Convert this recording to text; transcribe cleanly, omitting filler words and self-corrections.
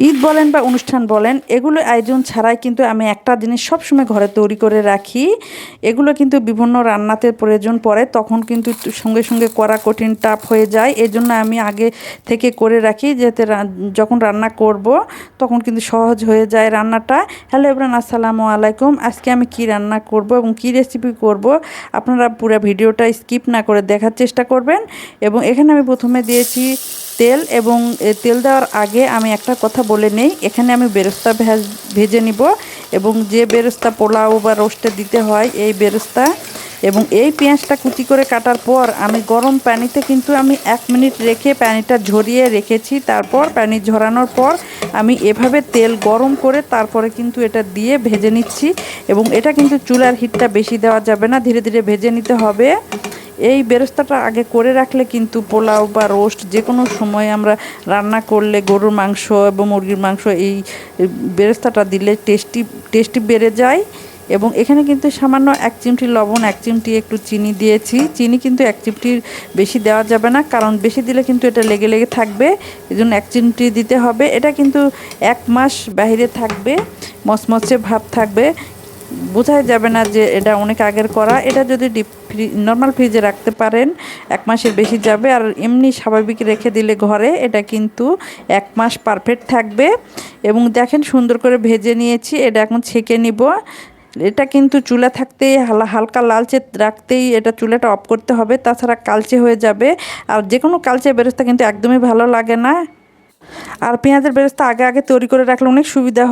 ঈদ বলেন বা অনুষ্ঠান বলেন, এগুলো আয়োজন ছাড়াই কিন্তু আমি একটা জিনিস সবসময় ঘরে তৈরি করে রাখি। এগুলো কিন্তু বিভিন্ন রান্নাতে প্রয়োজন পড়ে, তখন কিন্তু সঙ্গে সঙ্গে করা কঠিন টাফ হয়ে যায়। এজন্য আমি আগে থেকে করে রাখি, যাতে যখন রান্না করব তখন কিন্তু সহজ হয়ে যায় রান্নাটা। হ্যালো এভরিওয়ান, আসসালামু আলাইকুম। আজকে আমি কি রান্না করব এবং কি রেসিপি করব, আপনারা পুরো ভিডিওটা স্কিপ না করে দেখার চেষ্টা করবেন। এবং এখানে আমি প্রথমে দিয়েছি তেল, এবং তেল দেওয়ার আগে আমি একটা কথা বলে নেই, এখানে আমি বেরেস্তা ভেজে নিব। এবং যে বেরেস্তা পোলাও বা রোস্টে দিতে হয় এই বেরেস্তা। এবং এই পেঁয়াজটা কুচি করে কাটার পর আমি গরম পানিতে কিন্তু আমি 1 মিনিট রেখে পানিটা ঝরিয়ে রেখেছি। তারপর পানি ঝরানোর পর আমি এভাবে তেল গরম করে তারপরে কিন্তু এটা দিয়ে ভেজে নিচ্ছি। এবং এটা কিন্তু চুলার হিটটা বেশি দেওয়া যাবে না, ধীরে ধীরে ভেজে নিতে হবে। এই বেরেস্তাটা আগে করে রাখলে কিন্তু পোলাও বা রোস্ট যে কোনো সময় আমরা রান্না করলে গরুর মাংস এবং মুরগির মাংস এই বেরেস্তাটা দিলে টেস্টি বেড়ে যায়। এবং এখানে কিন্তু সামান্য 1 চিমটি লবণ, 1 চিমটি একটু চিনি দিয়েছি। চিনি কিন্তু 1 চিমটির বেশি দেওয়া যাবে না, কারণ বেশি দিলে কিন্তু এটা লেগে লেগে থাকবে। এই জন্য 1 চিমটি দিতে হবে। এটা কিন্তু 1 মাস বাইরে থাকবে, মচমচে ভাব থাকবে, বোঝাই যাবে না যে এটা অনেক আগের করা। এটা যদি নর্মাল ফ্রিজে রাখতে পারেন 1 মাসের বেশি যাবে। আর এমনি স্বাভাবিক রেখে দিলে ঘরে এটা কিন্তু 1 মাস পারফেক্ট থাকবে। এবং দেখেন সুন্দর করে ভেজে নিয়েছি, এটা এখন ছেঁকে নিব। এটা কিন্তু চুলা থাকতেই হালকা লালচে রাখতেই এটা চুলাটা অফ করতে হবে, তাছাড়া কালচে হয়ে যাবে। আর যে কোনো কালচে বেরেস্তা কিন্তু একদমই ভালো লাগে না। আর পেঁয়াজের বেরেস্তা আগে আগে তৈরি করে রাখলে অনেক সুবিধা হয়।